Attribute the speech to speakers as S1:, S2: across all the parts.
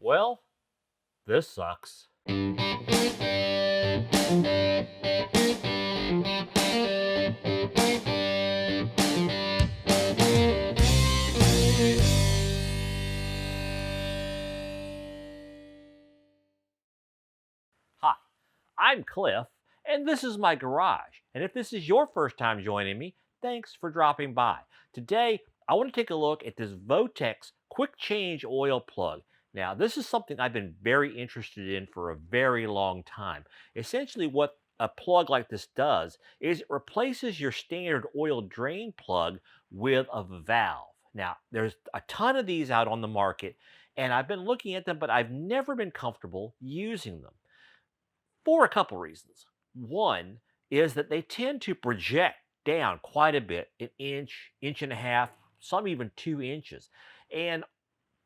S1: Well, this sucks. Hi, I'm Cliff, and this is my garage. And if this is your first time joining me, thanks for dropping by. Today, I want to take a look at this Votex quick change oil plug. Now, this is something I've been very interested in for a very long time. Essentially, what a plug like this does is it replaces your standard oil drain plug with a valve. Now, there's a ton of these out on the market, and I've been looking at them, but I've never been comfortable using them for a couple reasons. One is that they tend to project down quite a bit, an inch, inch and a half, some even 2 inches. And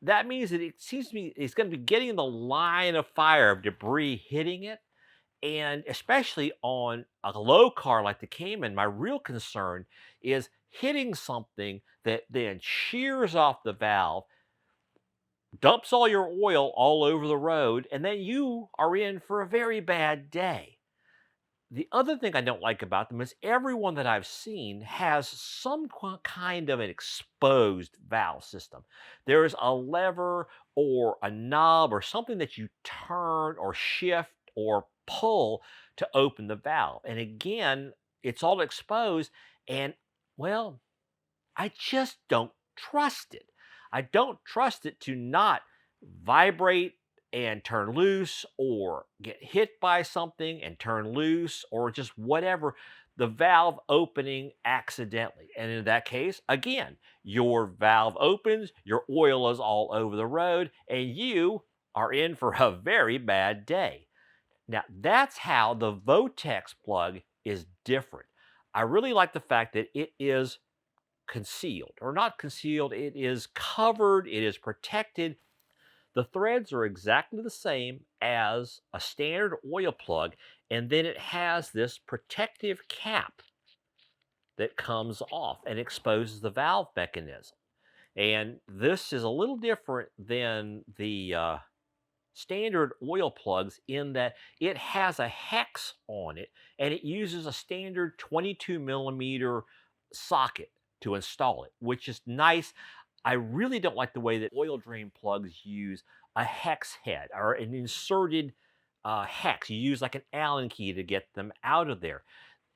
S1: that means that it seems to me it's going to be getting the line of fire of debris hitting it. And especially on a low car like the Cayman, my real concern is hitting something that then shears off the valve, dumps all your oil all over the road, and then you are in for a very bad day. The other thing I don't like about them is everyone that I've seen has some kind of an exposed valve system. There's a lever or a knob or something that you turn or shift or pull to open the valve. And again, it's all exposed. And well, I just don't trust it. I don't trust it to not vibrate and turn loose or get hit by something and turn loose or just whatever, the valve opening accidentally. And in that case, again, your valve opens, your oil is all over the road, and you are in for a very bad day. Now, that's how the Votex plug is different. I really like the fact that it is concealed, or not concealed, it is covered, it is protected. The threads are exactly the same as a standard oil plug, and then it has this protective cap that comes off and exposes the valve mechanism. And this is a little different than the standard oil plugs in that it has a hex on it and it uses a standard 22 millimeter socket to install it, which is nice. I really don't like the way that oil drain plugs use a hex head or an inserted hex. You use like an Allen key to get them out of there.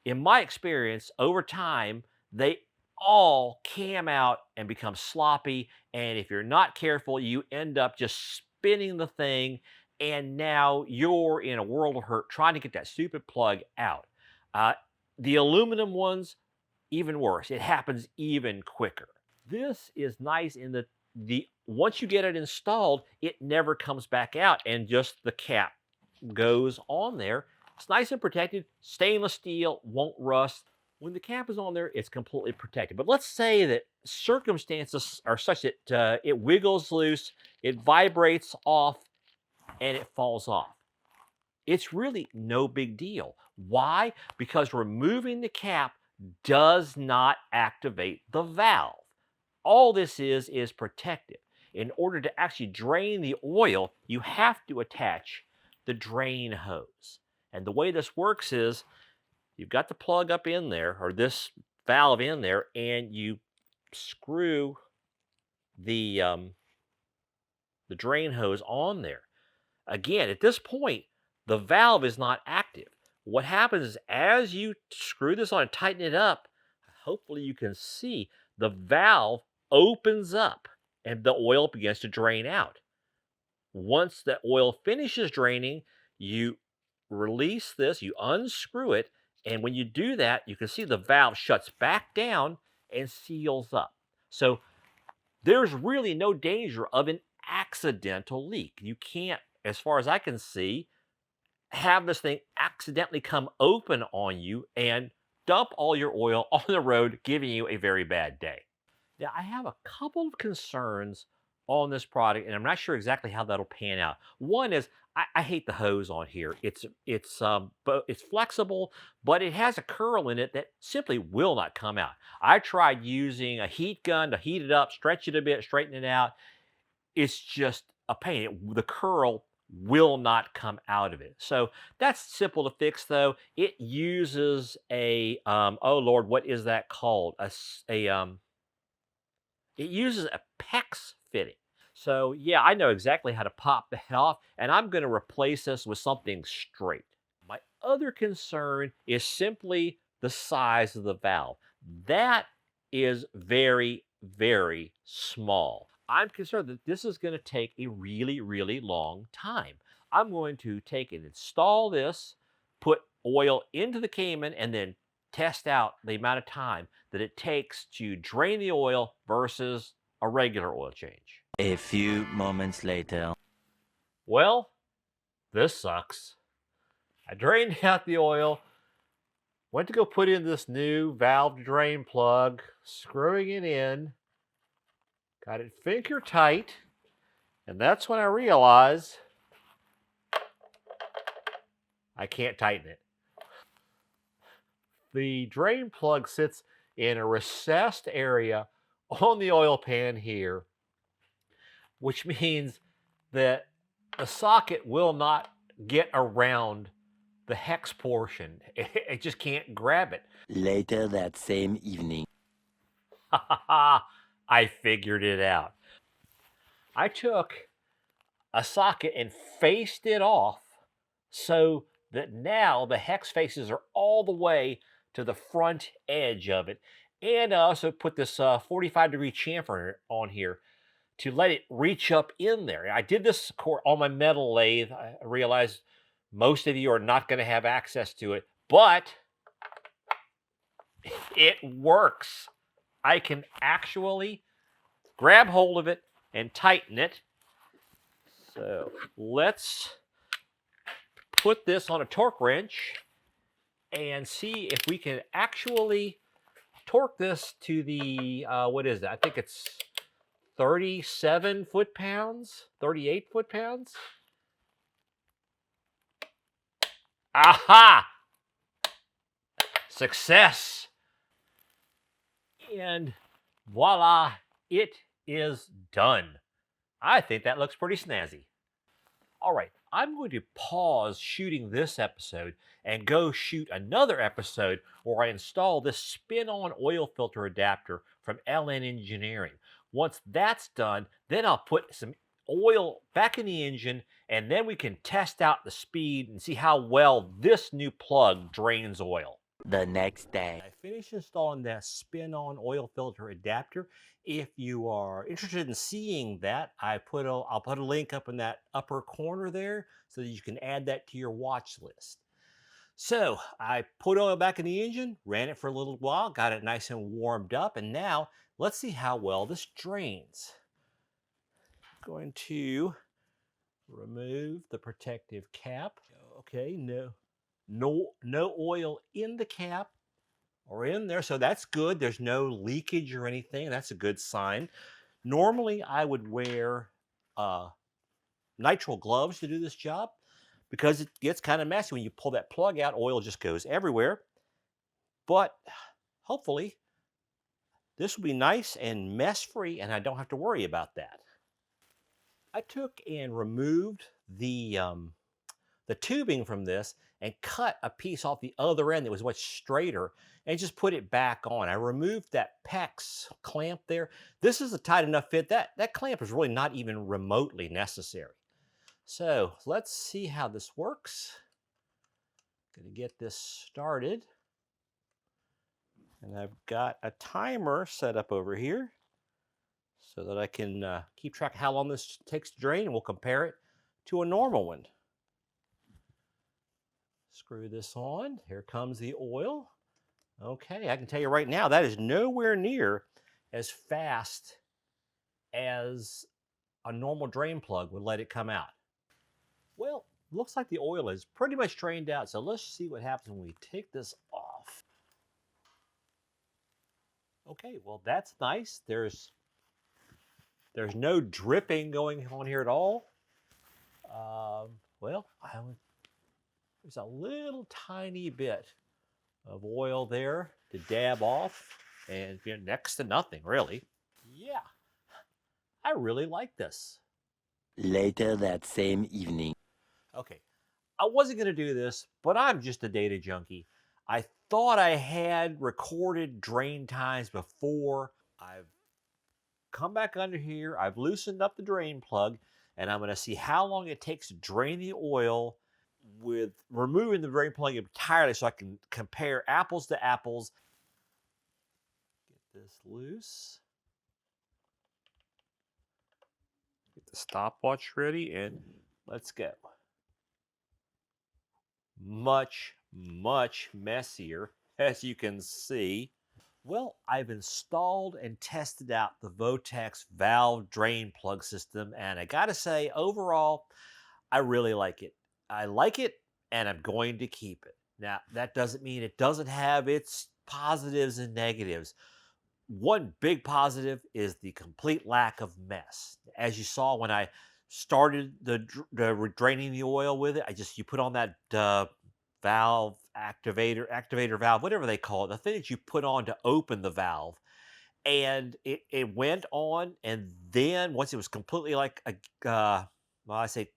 S1: In my experience, over time, they all cam out and become sloppy. And if you're not careful, you end up just spinning the thing. And now you're in a world of hurt trying to get that stupid plug out. Uh, the aluminum ones, even worse. It happens even quicker. This is nice in that the once you get it installed, it never comes back out and just the cap goes on there. It's nice and protected. Stainless steel, won't rust. When the cap is on there, it's completely protected. But let's say that circumstances are such that it wiggles loose, it vibrates off, and it falls off. It's really no big deal. Why? Because removing the cap does not activate the valve. All this is protective. In order to actually drain the oil, you have to attach the drain hose. And the way this works is you've got the plug up in there, or this valve in there, and you screw the the drain hose on there. Again, at this point, the valve is not active. What happens is as you screw this on and tighten it up, hopefully you can see the valve opens up and the oil begins to drain out. Once the oil finishes draining, you release this, you unscrew it, and when you do that, you can see the valve shuts back down and seals up. So there's really no danger of an accidental leak. You can't, as far as I can see, have this thing accidentally come open on you and dump all your oil on the road, giving you a very bad day. Now, I have a couple of concerns on this product, and I'm not sure exactly how that'll pan out. One is I hate the hose on here. It's flexible, but it has a curl in it that simply will not come out. I tried using a heat gun to heat it up, stretch it a bit, straighten it out. It's just a pain. The curl will not come out of it. So that's simple to fix though. It uses a oh Lord, what is that called? It uses a PEX fitting. So yeah, I know exactly how to pop that off, and I'm going to replace this with something straight. My other concern is simply the size of the valve. That is very, very small. I'm concerned that this is going to take a really, really long time. I'm going to take and install this, put oil into the Cayman, and then test out the amount of time that it takes to drain the oil versus a regular oil change.
S2: A few moments later.
S1: Well, this sucks. I drained out the oil, went to go put in this new valve drain plug, screwing it in, got it finger tight, and that's when I realized I can't tighten it. The drain plug sits in a recessed area on the oil pan here, which means that the socket will not get around the hex portion. It just can't grab it.
S2: Later that same evening.
S1: I figured it out. I took a socket and faced it off so that now the hex faces are all the way to the front edge of it. And I also put this 45-degree chamfer on here to let it reach up in there. I did this on my metal lathe. I realized most of you are not going to have access to it, but it works. I can actually grab hold of it and tighten it. So let's put this on a torque wrench and see if we can actually torque this to the, what is that? I think it's 37 foot-pounds, 38 foot-pounds. Aha! Success! And voila, it is done. I think that looks pretty snazzy. All right, I'm going to pause shooting this episode and go shoot another episode where I install this spin-on oil filter adapter from LN Engineering. Once that's done, then I'll put some oil back in the engine, and then we can test out the speed and see how well this new plug drains oil.
S2: The next day.
S1: I finished installing that spin-on oil filter adapter. If you are interested in seeing that, I'll put a link up in that upper corner there so that you can add that to your watch list. So I put oil back in the engine, ran it for a little while, got it nice and warmed up, and now let's see how well this drains. I'm going to remove the protective cap. Okay, no oil in the cap or in there, so that's good. There's no leakage or anything. That's a good sign. Normally, I would wear nitrile gloves to do this job because it gets kind of messy. When you pull that plug out, oil just goes everywhere. But hopefully, this will be nice and mess-free, and I don't have to worry about that. I took and removed the tubing from this and cut a piece off the other end that was much straighter and just put it back on. I removed that PEX clamp there. This is a tight enough fit. That clamp is really not even remotely necessary. So let's see how this works. Gonna get this started. And I've got a timer set up over here so that I can keep track of how long this takes to drain, and we'll compare it to a normal one. Screw this on. Here comes the oil. Okay, I can tell you right now, that is nowhere near as fast as a normal drain plug would let it come out. Well, looks like the oil is pretty much drained out, so let's see what happens when we take this off. Okay, well, that's nice. There's no dripping going on here at all. Well, there's a little tiny bit of oil there to dab off, and next to nothing, really. Yeah, I really like this.
S2: Later that same evening.
S1: Okay, I wasn't going to do this, but I'm just a data junkie. I thought I had recorded drain times before. I've come back under here, I've loosened up the drain plug, and I'm going to see how long it takes to drain the oil with removing the drain plug entirely so I can compare apples to apples. Get this loose. Get the stopwatch ready, and let's go. Much, much messier, as you can see. Well, I've installed and tested out the Votex valve drain plug system, and I gotta say, overall, I really like it. I like it, and I'm going to keep it. Now, that doesn't mean it doesn't have its positives and negatives. One big positive is the complete lack of mess. As you saw when I started draining the oil with it, you put on that valve activator valve, whatever they call it, the thing that you put on to open the valve, and it went on, and then once it was completely like well, I say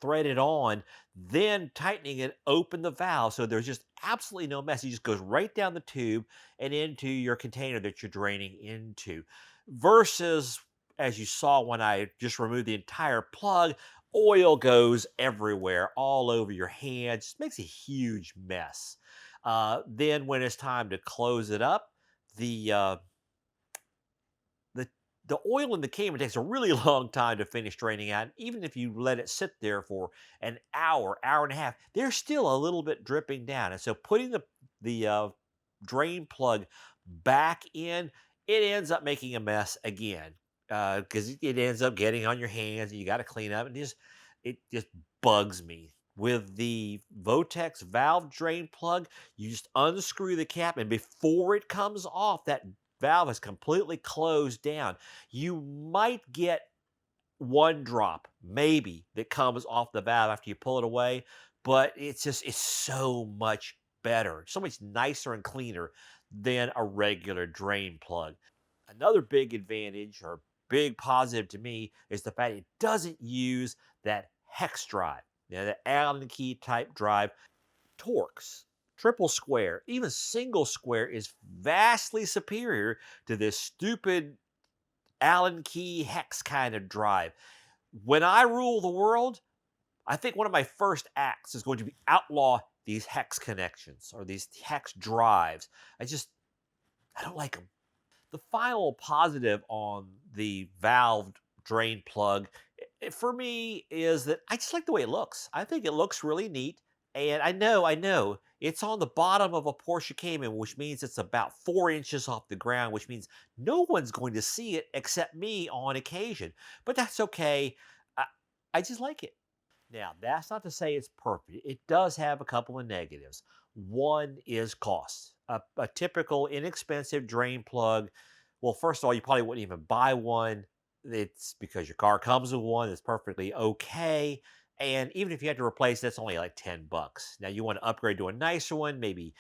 S1: threaded on, then tightening it opened the valve so there's just absolutely no mess. It just goes right down the tube and into your container that you're draining into. Versus, as you saw when I just removed the entire plug, oil goes everywhere, all over your hands, just makes a huge mess. Then when it's time to close it up, the uh, the the oil in the cayman takes a really long time to finish draining out. Even if you let it sit there for an hour and a half, there's still a little bit dripping down. And so putting the drain plug back in, it ends up making a mess again because it ends up getting on your hands and you got to clean up. And it just bugs me. With the Votex valve drain plug, you just unscrew the cap, and before it comes off, that valve is completely closed down. You might get one drop, maybe, that comes off the valve after you pull it away, but it's so much better, so much nicer and cleaner than a regular drain plug. Another big advantage or big positive to me is the fact it doesn't use that hex drive, the Allen key type drive. Torx, triple square, even single square is vastly superior to this stupid Allen key hex kind of drive. When I rule the world, I think one of my first acts is going to be outlaw these hex connections or these hex drives. I don't like them. The final positive on the valved drain plug for me is that I just like the way it looks. I think it looks really neat. And I know, it's on the bottom of a Porsche Cayman, which means it's about 4 inches off the ground, which means no one's going to see it except me on occasion. But that's okay. I, I just like it. Now, that's not to say it's perfect. It does have a couple of negatives. One is cost. A typical inexpensive drain plug. Well, first of all, you probably wouldn't even buy one. It's because your car comes with one. It's perfectly okay. And even if you had to replace it, it's only like $10. Now, you want to upgrade to a nicer one, maybe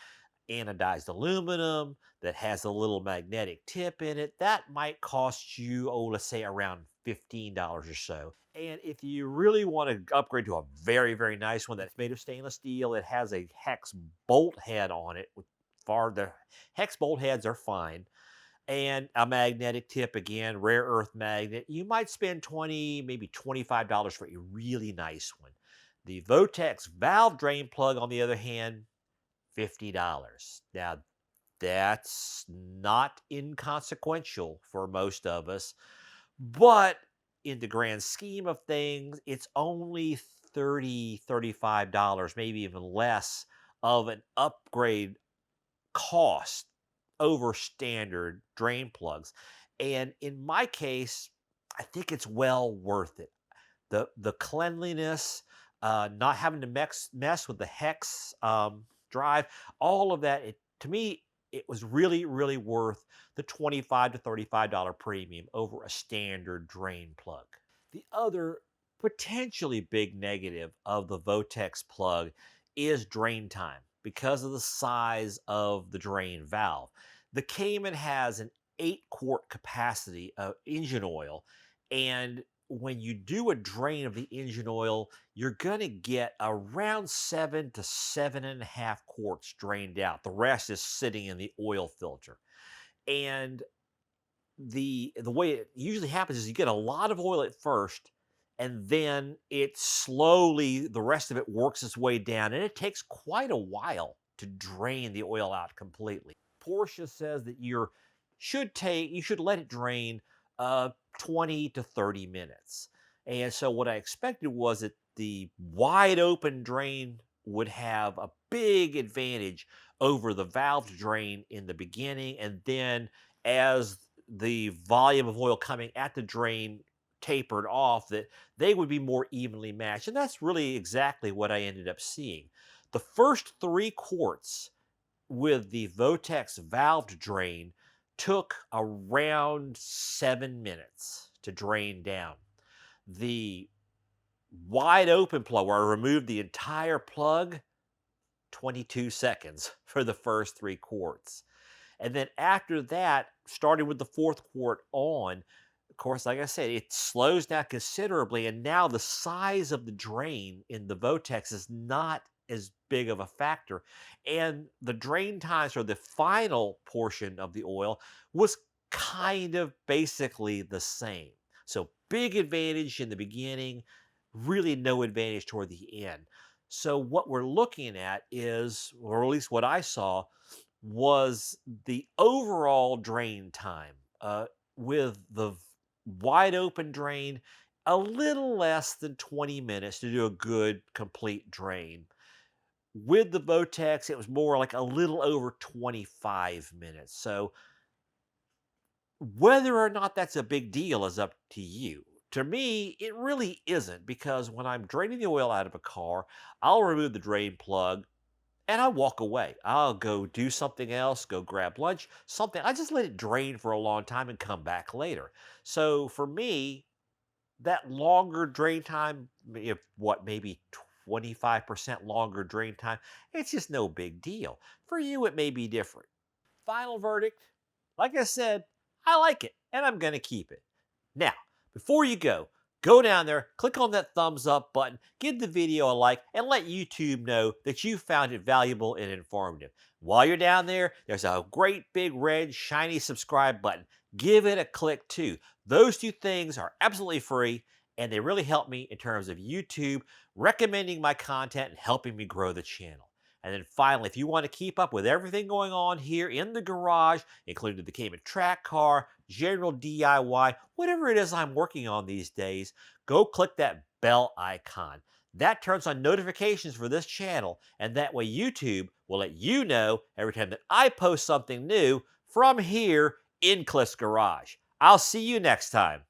S1: anodized aluminum that has a little magnetic tip in it, that might cost you, oh, let's say around $15 or so. And if you really want to upgrade to a very, very nice one that's made of stainless steel, it has a hex bolt head on it. The hex bolt heads are fine. And a magnetic tip again, rare earth magnet. You might spend 20, maybe $25 for a really nice one. The Votex valve drain plug, on the other hand, $50. Now, that's not inconsequential for most of us, but in the grand scheme of things, it's only $35, maybe even less of an upgrade cost over standard drain plugs. And in my case, I think it's well worth it. The cleanliness, not having to mess with the hex drive, all of that. To me, it was really, really worth the $25 to $35 premium over a standard drain plug. The other potentially big negative of the Votex plug is drain time because of the size of the drain valve. The Cayman has an 8-quart capacity of engine oil, and when you do a drain of the engine oil, you're going to get around 7 to 7.5 quarts drained out. The rest is sitting in the oil filter. And the way it usually happens is you get a lot of oil at first, and then it slowly, the rest of it works its way down, and it takes quite a while to drain the oil out completely. Porsche says that you should let it drain 20 to 30 minutes. And so what I expected was that the wide open drain would have a big advantage over the valve drain in the beginning, and then as the volume of oil coming at the drain tapered off, that they would be more evenly matched. And that's really exactly what I ended up seeing. The first 3 quarts with the Votex valved drain took around 7 minutes to drain down. The wide open plug, where I removed the entire plug, 22 seconds for the first 3 quarts. And then after that, starting with the fourth quart on, of course, like I said, it slows down considerably. And now the size of the drain in the Votex is not as big of a factor. And the drain times for the final portion of the oil was kind of basically the same. So big advantage in the beginning, really no advantage toward the end. So what we're looking at is, or at least what I saw, was the overall drain time with the wide open drain a little less than 20 minutes to do a good complete drain. With the Votex, it was more like a little over 25 minutes. So whether or not that's a big deal is up to you. To me, it really isn't, because when I'm draining the oil out of a car, I'll remove the drain plug and I walk away. I'll go do something else, go grab lunch, something. I just let it drain for a long time and come back later. So for me, that longer drain time, if what, maybe 25% longer drain time, it's just no big deal. For you, it may be different. Final verdict, like I said, I like it and I'm going to keep it. Now, before you go down there, click on that thumbs up button, give the video a like, and let YouTube know that you found it valuable and informative. While you're down there, there's a great big red shiny subscribe button. Give it a click too. Those two things are absolutely free, and they really help me in terms of YouTube recommending my content and helping me grow the channel. And then finally, if you want to keep up with everything going on here in the garage, including the Cayman track car, general DIY, whatever it is I'm working on these days, go click that bell icon. That turns on notifications for this channel, and that way YouTube will let you know every time that I post something new from here in Cliff's Garage. I'll see you next time.